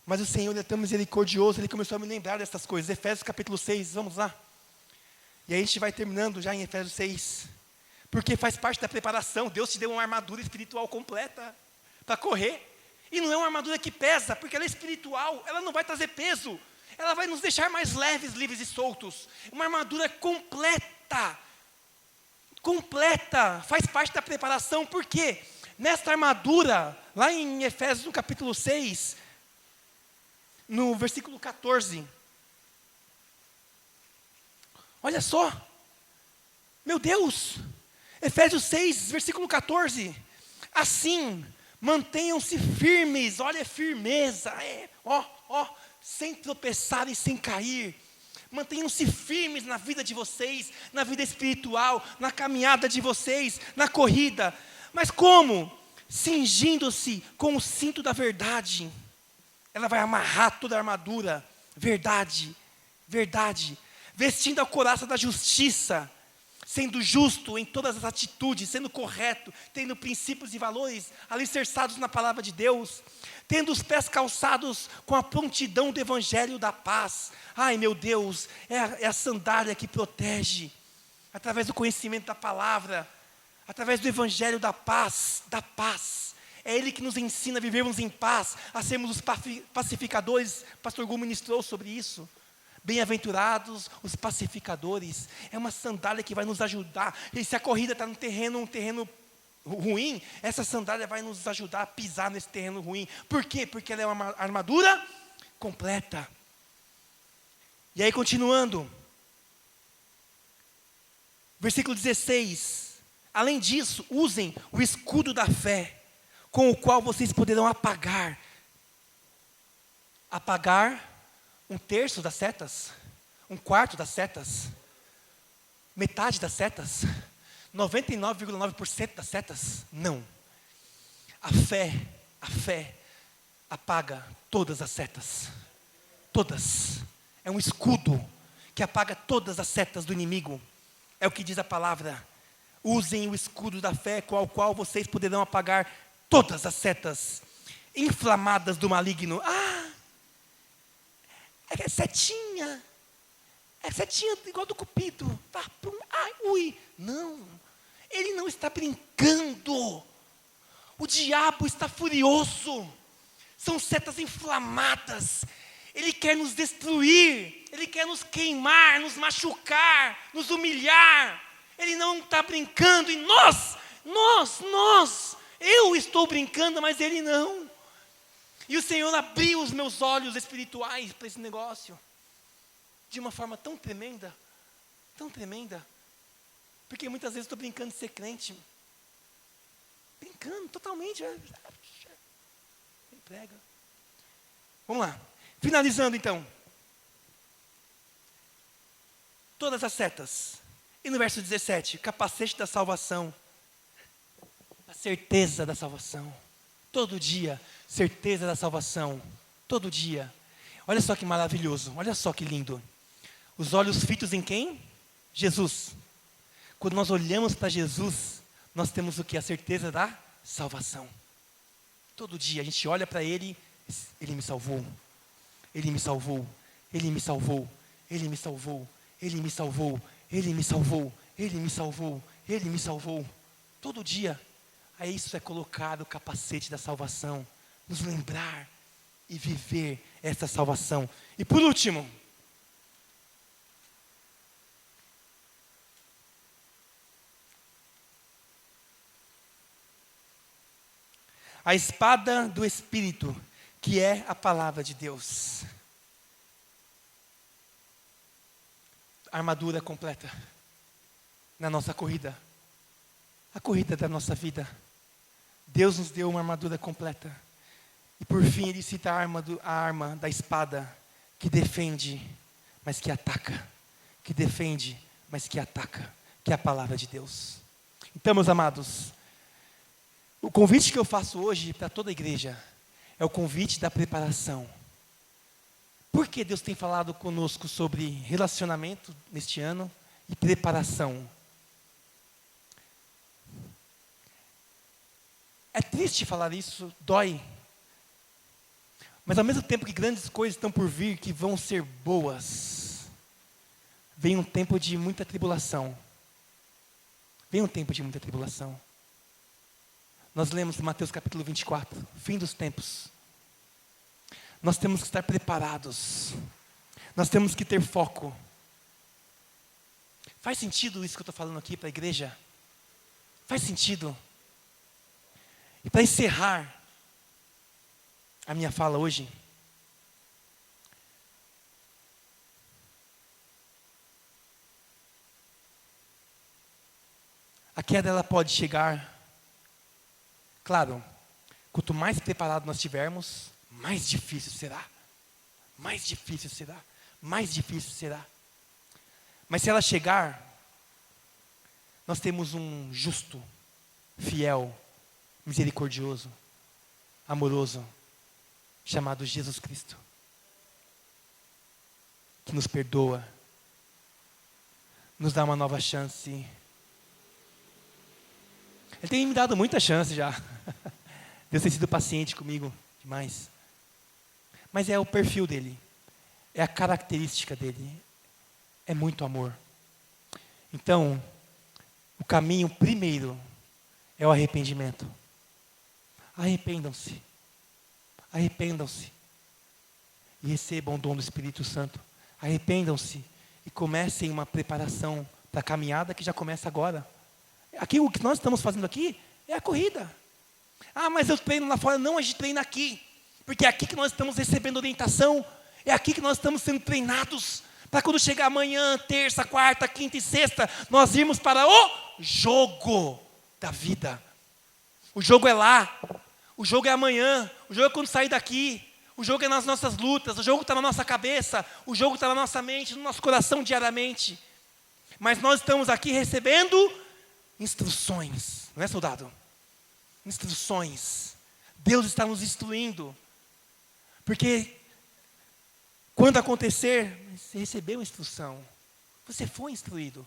Mas o Senhor é tão misericordioso, Ele começou a me lembrar dessas coisas. Efésios capítulo 6, vamos lá. E aí a gente vai terminando já em Efésios 6. Porque faz parte da preparação. Deus te deu uma armadura espiritual completa para correr. E não é uma armadura que pesa, porque ela é espiritual, ela não vai trazer peso. Ela vai nos deixar mais leves, livres e soltos. Uma armadura completa. Completa. Faz parte da preparação. Por quê? Nesta armadura, lá em Efésios, no capítulo 6, no versículo 14. Olha só. Meu Deus. Efésios 6, versículo 14. Assim, mantenham-se firmes. Olha, firmeza. Sem tropeçar e sem cair. Mantenham-se firmes na vida de vocês, na vida espiritual, na caminhada de vocês, na corrida. Mas como? Cingindo-se com o cinto da verdade. Ela vai amarrar toda a armadura. Verdade. Vestindo a couraça da justiça. Sendo justo em todas as atitudes, sendo correto, tendo princípios e valores alicerçados na palavra de Deus, tendo os pés calçados com a prontidão do Evangelho da paz. Ai, meu Deus, é a sandália que protege, através do conhecimento da palavra, através do Evangelho da paz. É Ele que nos ensina a vivermos em paz, a sermos os pacificadores. Pastor Gu ministrou sobre isso. Bem-aventurados os pacificadores. É uma sandália que vai nos ajudar. E se a corrida está um terreno ruim, essa sandália vai nos ajudar a pisar nesse terreno ruim. Por quê? Porque ela é uma armadura completa. E aí, continuando, versículo 16. Além disso, usem o escudo da fé, com o qual vocês poderão apagar um terço das setas, um quarto das setas, metade das setas, 99,9% das setas. Não. A fé apaga todas as setas. Todas. É um escudo que apaga todas as setas do inimigo. É o que diz a palavra. Usem o escudo da fé, com o qual vocês poderão apagar todas as setas inflamadas do maligno. É setinha igual do cupido. Não, ele não está brincando. O diabo está furioso. São setas inflamadas. Ele quer nos destruir. Ele quer nos queimar, nos machucar, nos humilhar. Ele não está brincando. E eu estou brincando, mas ele não. E o Senhor abriu os meus olhos espirituais para esse negócio. De uma forma tão tremenda. Tão tremenda. Porque muitas vezes estou brincando de ser crente. Brincando totalmente. Prega. Vamos lá. Finalizando então. Todas as setas. E no verso 17, capacete da salvação. A certeza da salvação. Todo dia, certeza da salvação. Todo dia. Olha só que maravilhoso. Olha só que lindo. Os olhos fitos em quem? Jesus. Quando nós olhamos para Jesus, nós temos o que? A certeza da salvação. Todo dia a gente olha para Ele, Ele me salvou. Ele me salvou. Ele me salvou. Ele me salvou. Ele me salvou. Ele me salvou. Ele me salvou. Ele me salvou. Todo dia. Aí isso é colocar o capacete da salvação. Nos lembrar e viver essa salvação. E por último, a espada do Espírito, que é a palavra de Deus. Armadura completa na nossa corrida. A corrida da nossa vida. Deus nos deu uma armadura completa. E por fim ele cita a arma da espada, que defende, mas que ataca. Que defende, mas que ataca. Que é a palavra de Deus. Então, meus amados, o convite que eu faço hoje para toda a igreja é o convite da preparação. Por que Deus tem falado conosco sobre relacionamento neste ano e preparação? É triste falar isso, dói. Mas ao mesmo tempo que grandes coisas estão por vir, que vão ser boas, vem um tempo de muita tribulação. Vem um tempo de muita tribulação. Nós lemos em Mateus capítulo 24, fim dos tempos. Nós temos que estar preparados. Nós temos que ter foco. Faz sentido isso que eu estou falando aqui para a igreja? Faz sentido? E para encerrar a minha fala hoje, a queda ela pode chegar, claro, quanto mais preparado nós tivermos, mais difícil será. Mais difícil será. Mais difícil será. Mas se ela chegar, nós temos um justo, fiel, misericordioso, amoroso, chamado Jesus Cristo, que nos perdoa, nos dá uma nova chance. Ele tem me dado muita chance já. Deus tem sido paciente comigo demais. Mas é o perfil dele, é a característica dele, é muito amor. Então, o caminho primeiro é o arrependimento. Arrependam-se. Arrependam-se. E recebam o dom do Espírito Santo. Arrependam-se e comecem uma preparação para a caminhada que já começa agora. Aqui, o que nós estamos fazendo aqui é a corrida. Ah, mas eu treino lá fora. Não, a gente treina aqui. Porque é aqui que nós estamos recebendo orientação. É aqui que nós estamos sendo treinados. Para quando chegar amanhã, terça, quarta, quinta e sexta, nós irmos para o jogo da vida. O jogo é lá. O jogo é amanhã. O jogo é quando sair daqui. O jogo é nas nossas lutas. O jogo está na nossa cabeça. O jogo está na nossa mente, no nosso coração diariamente. Mas nós estamos aqui recebendo instruções. Não é, soldado? Instruções. Deus está nos instruindo. Porque quando acontecer, você recebeu instrução. Você foi instruído.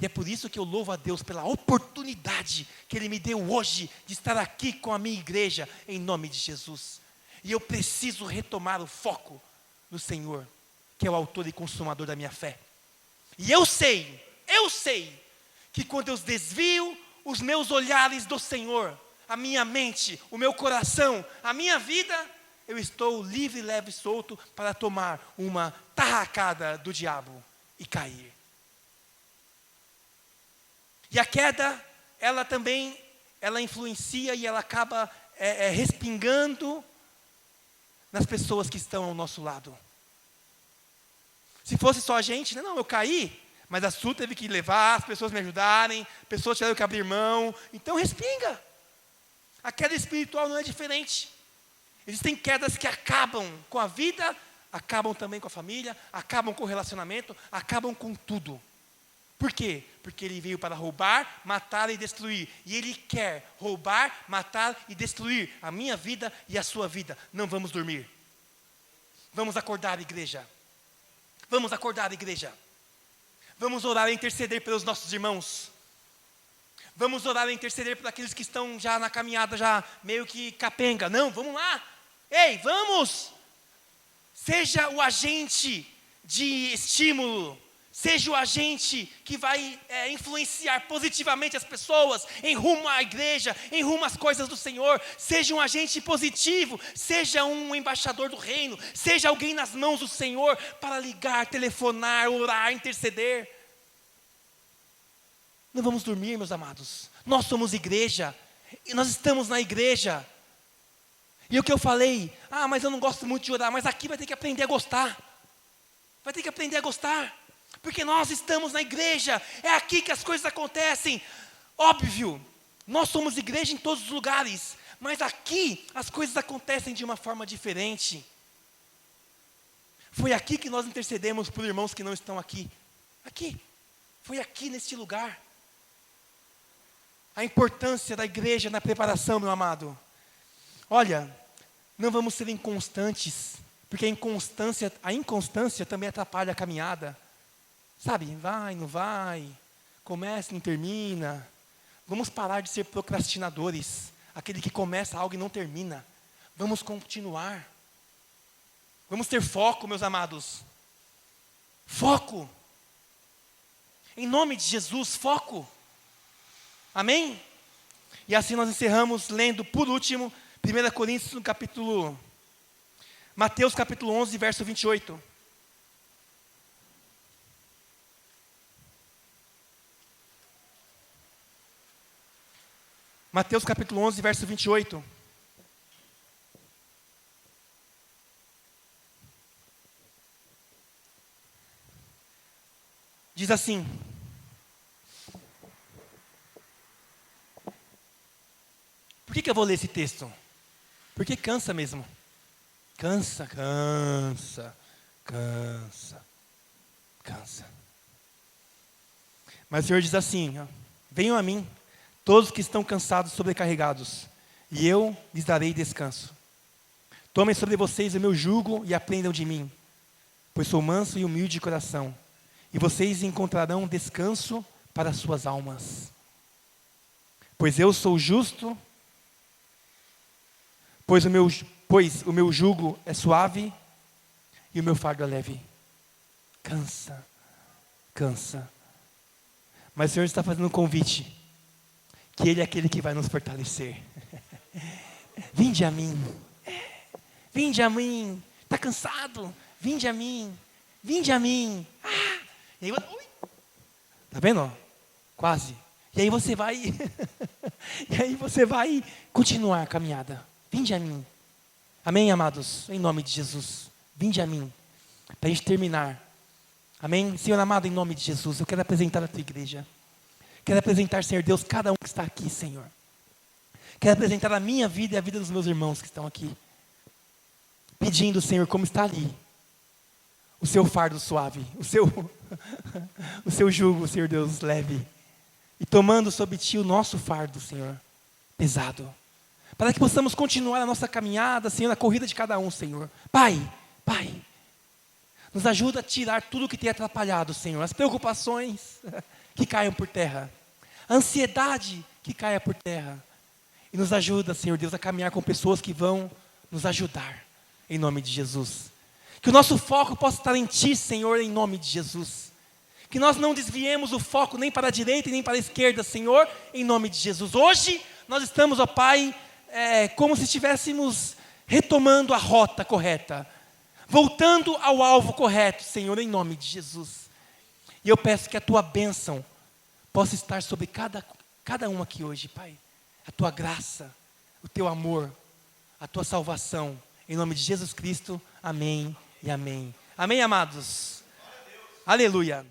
E é por isso que eu louvo a Deus pela oportunidade que Ele me deu hoje de estar aqui com a minha igreja, em nome de Jesus. E eu preciso retomar o foco no Senhor, que é o autor e consumador da minha fé. E eu sei que quando eu desvio os meus olhares do Senhor, a minha mente, o meu coração, a minha vida, eu estou livre, leve e solto para tomar uma tarracada do diabo e cair. E a queda, ela também, ela influencia e ela acaba respingando nas pessoas que estão ao nosso lado. Se fosse só a gente, não, eu caí, mas a Su teve que levar, as pessoas me ajudarem, pessoas tiveram que abrir mão, então respinga. A queda espiritual não é diferente. Existem quedas que acabam com a vida, acabam também com a família, acabam com o relacionamento, acabam com tudo. Por quê? Porque ele veio para roubar, matar e destruir. E ele quer roubar, matar e destruir a minha vida e a sua vida. Não vamos dormir. Vamos acordar, igreja. Vamos acordar, igreja. Vamos orar e interceder pelos nossos irmãos. Vamos orar e interceder por aqueles que estão já na caminhada, já meio que capenga. Não, vamos lá. Ei, vamos. Seja o agente de estímulo. Seja o agente que vai influenciar positivamente as pessoas em rumo à igreja, em rumo às coisas do Senhor. Seja um agente positivo, seja um embaixador do reino, seja alguém nas mãos do Senhor para ligar, telefonar, orar, interceder. Não vamos dormir, meus amados. Nós somos igreja, e nós estamos na igreja. E o que eu falei, mas eu não gosto muito de orar, mas aqui vai ter que aprender a gostar. Vai ter que aprender a gostar. Porque nós estamos na igreja, é aqui que as coisas acontecem. Óbvio, nós somos igreja em todos os lugares, mas aqui as coisas acontecem de uma forma diferente. Foi aqui que nós intercedemos por irmãos que não estão aqui. Aqui, foi aqui neste lugar. A importância da igreja na preparação, meu amado. Olha, não vamos ser inconstantes, porque a inconstância também atrapalha a caminhada. Sabe, vai, não vai, começa, não termina. Vamos parar de ser procrastinadores, aquele que começa algo e não termina. Vamos continuar. Vamos ter foco, meus amados. Foco. Em nome de Jesus, foco. Amém? E assim nós encerramos lendo, por último, 1 Coríntios, Mateus capítulo 11, verso 28. Mateus capítulo 11, verso 28. Diz assim: por que eu vou ler esse texto? Porque cansa mesmo. Cansa. Mas o Senhor diz assim: venham a mim, todos que estão cansados e sobrecarregados, e eu lhes darei descanso. Tomem sobre vocês o meu jugo e aprendam de mim, pois sou manso e humilde de coração, e vocês encontrarão descanso para as suas almas. Pois eu sou justo, pois o meu jugo é suave e o meu fardo é leve. Cansa. Mas o Senhor está fazendo um convite, que Ele é aquele que vai nos fortalecer. Vinde a mim. Vinde a mim. Está cansado? Vinde a mim. Vinde a mim. E aí, tá vendo? Quase. E aí você vai continuar a caminhada. Vinde a mim. Amém, amados? Em nome de Jesus. Vinde a mim. Para a gente terminar. Amém? Senhor amado, em nome de Jesus, eu quero apresentar a tua igreja. Quero apresentar, Senhor Deus, cada um que está aqui, Senhor. Quero apresentar a minha vida e a vida dos meus irmãos que estão aqui. Pedindo, Senhor, como está ali, o seu fardo suave, o seu jugo, Senhor Deus, leve. E tomando sobre ti o nosso fardo, Senhor, pesado. Para que possamos continuar a nossa caminhada, Senhor, na corrida de cada um, Senhor. Pai, nos ajuda a tirar tudo que tem atrapalhado, Senhor. As preocupações que caiam por terra. A ansiedade que caia por terra. E nos ajuda, Senhor Deus, a caminhar com pessoas que vão nos ajudar. Em nome de Jesus. Que o nosso foco possa estar em Ti, Senhor, em nome de Jesus. Que nós não desviemos o foco nem para a direita e nem para a esquerda, Senhor, em nome de Jesus. Hoje nós estamos, ó Pai, como se estivéssemos retomando a rota correta. Voltando ao alvo correto, Senhor, em nome de Jesus. E eu peço que a Tua bênção possa estar sobre cada um aqui hoje, Pai. A Tua graça, o Teu amor, a Tua salvação, Em nome de Jesus Cristo, amém e amém. Amém, amados? Aleluia.